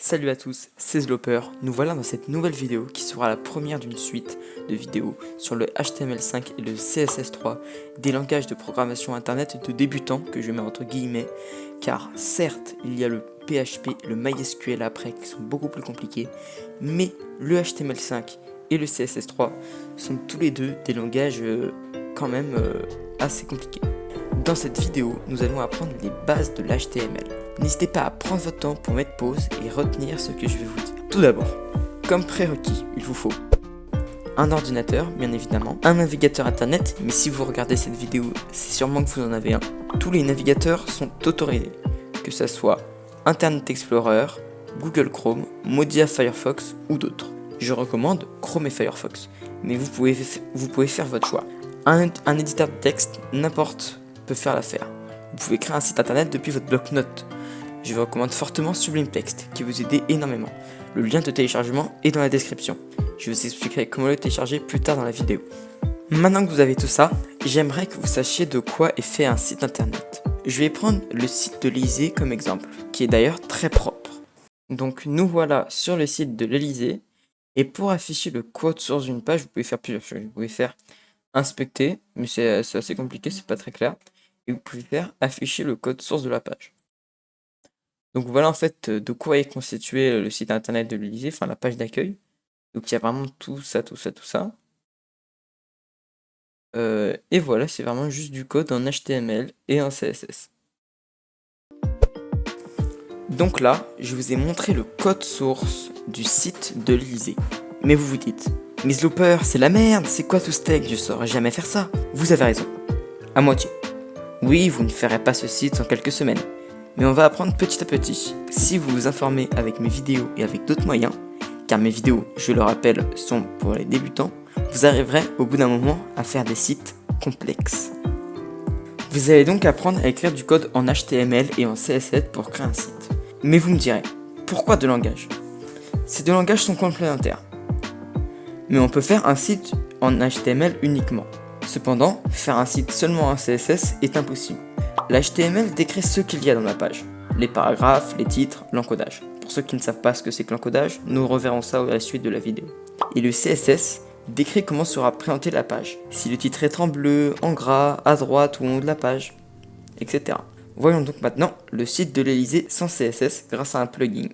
Salut à tous, c'est Zloper. Nous voilà dans cette nouvelle vidéo qui sera la première d'une suite de vidéos sur le HTML5 et le CSS3, des langages de programmation internet de débutants que je mets entre guillemets, car certes il y a le PHP et le MySQL après qui sont beaucoup plus compliqués, mais le HTML5 et le CSS3 sont tous les deux des langages quand même assez compliqués. Dans cette vidéo, nous allons apprendre les bases de l'HTML. N'hésitez pas à prendre votre temps pour mettre pause et retenir ce que je vais vous dire. Tout d'abord, comme prérequis, il vous faut un ordinateur, bien évidemment, un navigateur internet, mais si vous regardez cette vidéo, c'est sûrement que vous en avez un. Tous les navigateurs sont autorisés, que ce soit Internet Explorer, Google Chrome, Mozilla Firefox ou d'autres. Je recommande Chrome et Firefox, mais vous pouvez faire votre choix. Un éditeur de texte, n'importe, peut faire l'affaire. Vous pouvez créer un site internet depuis votre bloc-notes. Je vous recommande fortement Sublime Text, qui vous aide énormément. Le lien de téléchargement est dans la description. Je vous expliquerai comment le télécharger plus tard dans la vidéo. Maintenant que vous avez tout ça, j'aimerais que vous sachiez de quoi est fait un site internet. Je vais prendre le site de l'Élysée comme exemple, qui est d'ailleurs très propre. Donc nous voilà sur le site de l'Élysée, et pour afficher le code source d'une page, vous pouvez faire plusieurs choses. Vous pouvez faire inspecter, mais c'est assez compliqué, c'est pas très clair. Et vous pouvez faire afficher le code source de la page. Donc voilà en fait de quoi est constitué le site internet de l'Élysée, enfin la page d'accueil. Donc il y a vraiment tout ça, tout ça, tout ça. Et voilà, c'est vraiment juste du code en HTML et en CSS. Donc là, je vous ai montré le code source du site de l'Élysée. Mais vous vous dites, mais Zlooper, c'est la merde, c'est quoi tout ce steak, je saurais jamais faire ça. Vous avez raison, à moitié. Oui, vous ne ferez pas ce site en quelques semaines, mais on va apprendre petit à petit. Si vous vous informez avec mes vidéos et avec d'autres moyens, car mes vidéos, je le rappelle, sont pour les débutants, vous arriverez au bout d'un moment à faire des sites complexes. Vous allez donc apprendre à écrire du code en HTML et en CSS pour créer un site. Mais vous me direz, pourquoi deux langages? Ces deux langages sont complémentaires. Mais on peut faire un site en HTML uniquement. Cependant, faire un site seulement en CSS est impossible. L'HTML décrit ce qu'il y a dans la page, les paragraphes, les titres, l'encodage. Pour ceux qui ne savent pas ce que c'est que l'encodage, nous reverrons ça à la suite de la vidéo. Et le CSS décrit comment sera présentée la page, si le titre est en bleu, en gras, à droite ou en haut de la page, etc. Voyons donc maintenant le site de l'Élysée sans CSS grâce à un plugin.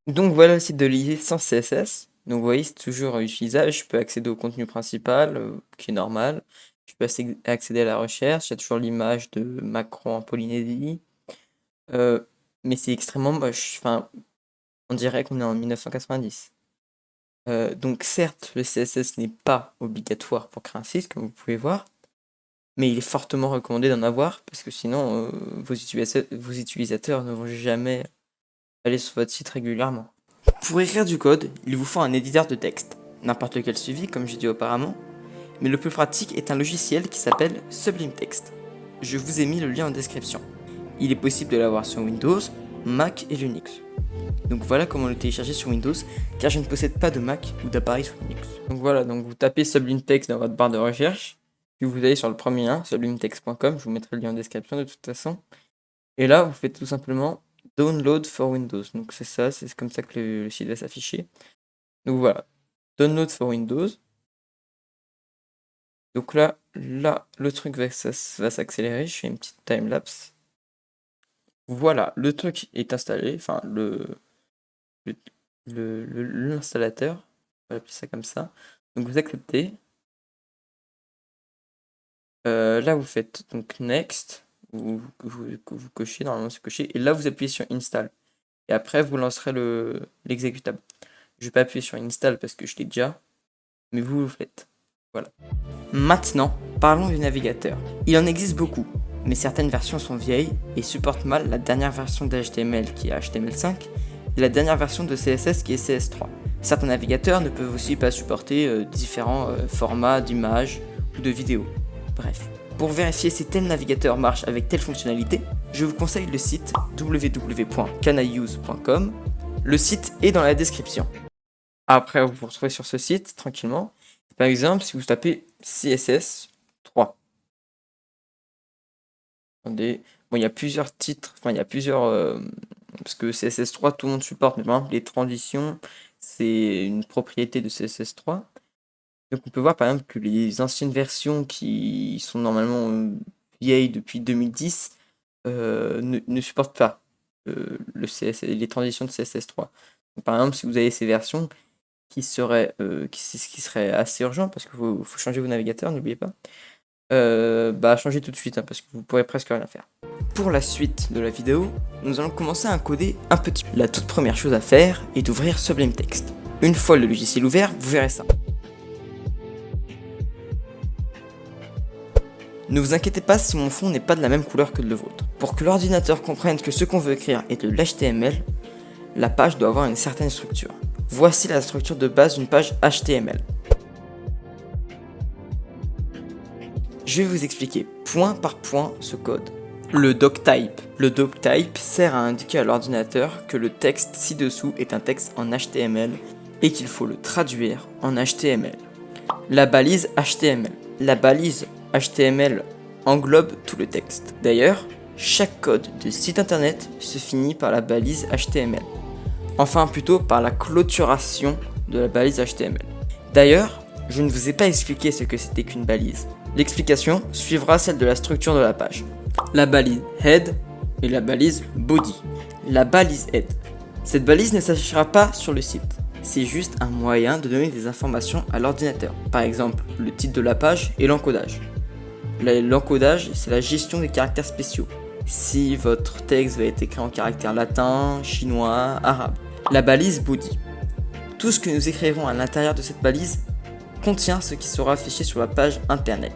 Donc voilà le site de l'Élysée sans CSS. Donc vous voyez, c'est toujours utilisable. Je peux accéder au contenu principal, qui est normal. Je peux accéder à la recherche. Il y a toujours l'image de Macron en Polynésie. Mais c'est extrêmement moche. Enfin, on dirait qu'on est en 1990. Donc certes, le CSS n'est pas obligatoire pour créer un site, comme vous pouvez voir. Mais il est fortement recommandé d'en avoir, parce que sinon, vos utilisateurs ne vont jamais aller sur votre site régulièrement. Pour écrire du code, il vous faut un éditeur de texte, n'importe lequel suivi comme j'ai dit auparavant, mais le plus pratique est un logiciel qui s'appelle Sublime Text. Je vous ai mis le lien en description. Il est possible de l'avoir sur Windows, Mac et Linux. Donc voilà comment le télécharger sur Windows, car je ne possède pas de Mac ou d'appareil sous Linux. Donc voilà, donc vous tapez Sublime Text dans votre barre de recherche, puis vous allez sur le premier lien, sublimetext.com, je vous mettrai le lien en description de toute façon. Et là, vous faites tout simplement Download for Windows. Donc c'est ça, c'est comme ça que le site va s'afficher. Donc voilà, Download for Windows. Donc là, le truc va s'accélérer. Je fais une petite timelapse. Voilà, le truc est installé. Enfin, l'installateur. On va appeler ça comme ça. Donc vous acceptez. Là, vous faites donc Next. Vous cochez, normalement c'est coché. Et là, vous appuyez sur Install. Et après, vous lancerez l'exécutable. Je vais pas appuyer sur Install parce que je l'ai déjà. Mais vous le faites. Voilà. Maintenant, parlons du navigateur. Il en existe beaucoup, mais certaines versions sont vieilles et supportent mal la dernière version d'HTML qui est HTML5 et la dernière version de CSS qui est CS3. Certains navigateurs ne peuvent aussi pas supporter différents formats d'images ou de vidéos. Bref. Pour vérifier si tel navigateur marche avec telle fonctionnalité, je vous conseille le site www.caniuse.com. Le site est dans la description. Après, vous vous retrouvez sur ce site tranquillement. Par exemple, si vous tapez CSS3. Attendez. Bon, il y a plusieurs titres, enfin, il y a plusieurs parce que CSS3 tout le monde supporte, mais par exemple les transitions, c'est une propriété de CSS3. Donc on peut voir par exemple que les anciennes versions qui sont normalement vieilles depuis 2010 ne supportent pas les transitions de CSS3. Donc, par exemple, si vous avez ces versions qui seraient assez urgent parce qu'il faut changer vos navigateurs, n'oubliez pas. Changez tout de suite parce que vous pourrez presque rien faire. Pour la suite de la vidéo, nous allons commencer à coder un petit peu. La toute première chose à faire est d'ouvrir Sublime Text. Une fois le logiciel ouvert, vous verrez ça. Ne vous inquiétez pas si mon fond n'est pas de la même couleur que le vôtre. Pour que l'ordinateur comprenne que ce qu'on veut écrire est de l'HTML, la page doit avoir une certaine structure. Voici la structure de base d'une page HTML. Je vais vous expliquer point par point ce code. Le doctype. Le doctype sert à indiquer à l'ordinateur que le texte ci-dessous est un texte en HTML et qu'il faut le traduire en HTML. La balise HTML. La balise HTML englobe tout le texte. D'ailleurs, chaque code de site internet se finit par la balise HTML. Enfin plutôt par la clôturation de la balise HTML. D'ailleurs, je ne vous ai pas expliqué ce que c'était qu'une balise. L'explication suivra celle de la structure de la page. La balise head et la balise body. La balise head. Cette balise ne s'affichera pas sur le site. C'est juste un moyen de donner des informations à l'ordinateur. Par exemple, le titre de la page et l'encodage. L'encodage, c'est la gestion des caractères spéciaux. Si votre texte va être écrit en caractère latin, chinois, arabe. La balise body. Tout ce que nous écrirons à l'intérieur de cette balise contient ce qui sera affiché sur la page internet.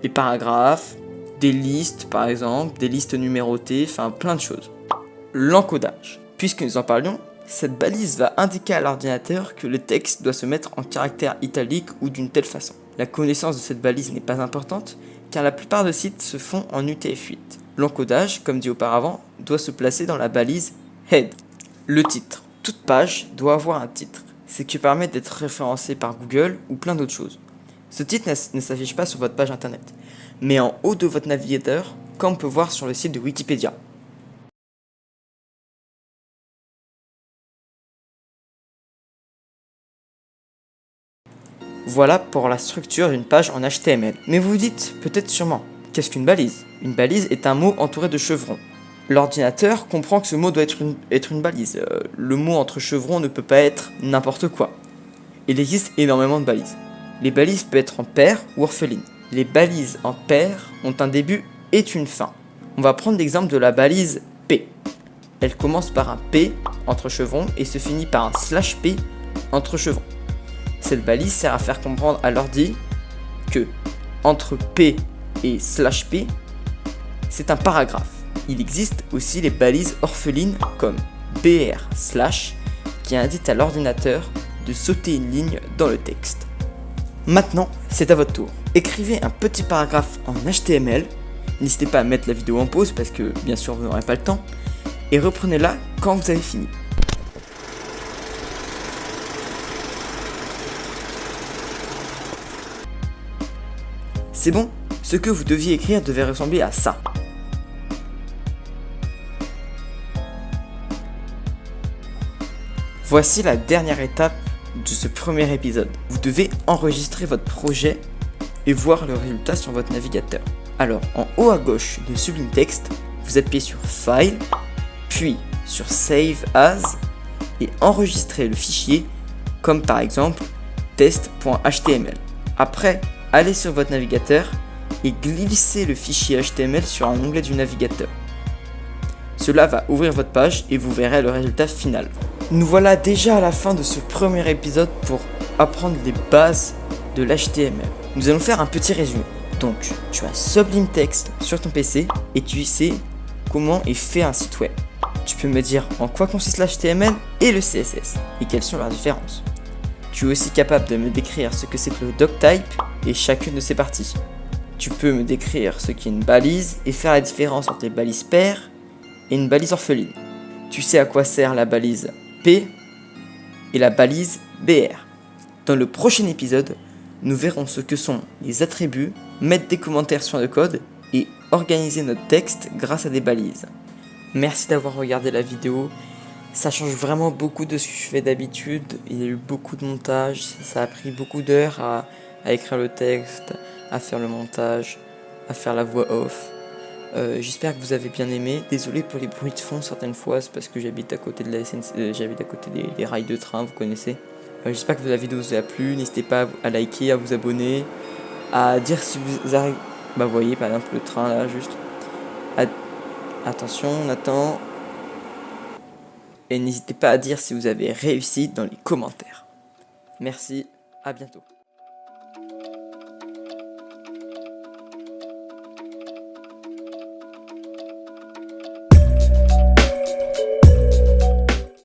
Les paragraphes, des listes par exemple, des listes numérotées, enfin plein de choses. L'encodage. Puisque nous en parlions, cette balise va indiquer à l'ordinateur que le texte doit se mettre en caractère italique ou d'une telle façon. La connaissance de cette balise n'est pas importante car la plupart des sites se font en UTF-8. L'encodage, comme dit auparavant, doit se placer dans la balise head. Le titre. Toute page doit avoir un titre, ce qui permet d'être référencé par Google ou plein d'autres choses. Ce titre ne s'affiche pas sur votre page internet, mais en haut de votre navigateur, comme on peut voir sur le site de Wikipédia. Voilà pour la structure d'une page en HTML. Mais vous vous dites, peut-être sûrement, qu'est-ce qu'une balise? Une balise est un mot entouré de chevrons. L'ordinateur comprend que ce mot doit être une balise. Le mot entre chevrons ne peut pas être n'importe quoi. Il existe énormément de balises. Les balises peuvent être en paire ou orphelines. Les balises en paire ont un début et une fin. On va prendre l'exemple de la balise P. Elle commence par un P entre chevrons et se finit par un /P entre chevrons. Cette balise sert à faire comprendre à l'ordi que entre P et /P, c'est un paragraphe. Il existe aussi les balises orphelines comme BR/ qui indiquent à l'ordinateur de sauter une ligne dans le texte. Maintenant, c'est à votre tour. Écrivez un petit paragraphe en HTML. N'hésitez pas à mettre la vidéo en pause parce que bien sûr vous n'aurez pas le temps. Et reprenez-la quand vous avez fini. C'est bon? Ce que vous deviez écrire devait ressembler à ça. Voici la dernière étape de ce premier épisode. Vous devez enregistrer votre projet et voir le résultat sur votre navigateur. Alors, en haut à gauche de Sublime Text, vous appuyez sur File, puis sur Save As et enregistrez le fichier comme par exemple test.html. Après, allez sur votre navigateur et glissez le fichier HTML sur un onglet du navigateur. Cela va ouvrir votre page et vous verrez le résultat final. Nous voilà déjà à la fin de ce premier épisode pour apprendre les bases de l'HTML. Nous allons faire un petit résumé. Donc, tu as Sublime Text sur ton PC et tu sais comment est fait un site web. Tu peux me dire en quoi consiste l'HTML et le CSS et quelles sont leurs différences. Tu es aussi capable de me décrire ce que c'est que le doctype et chacune de ses parties. Tu peux me décrire ce qu'est une balise et faire la différence entre les balises paires et une balise orpheline. Tu sais à quoi sert la balise P et la balise BR. Dans le prochain épisode, nous verrons ce que sont les attributs, mettre des commentaires sur le code et organiser notre texte grâce à des balises. Merci d'avoir regardé la vidéo. Ça change vraiment beaucoup de ce que je fais d'habitude. Il y a eu beaucoup de montage. Ça a pris beaucoup d'heures à écrire le texte, à faire le montage, à faire la voix off. J'espère que vous avez bien aimé. Désolé pour les bruits de fond certaines fois, c'est parce que j'habite à côté de la SNC, j'habite à côté des rails de train, vous connaissez. J'espère que la vidéo vous a plu. N'hésitez pas à liker, à vous abonner, à dire si vous arrivez. Bah vous voyez par exemple le train là juste. Attention, on attend. Et n'hésitez pas à dire si vous avez réussi dans les commentaires. Merci, à bientôt.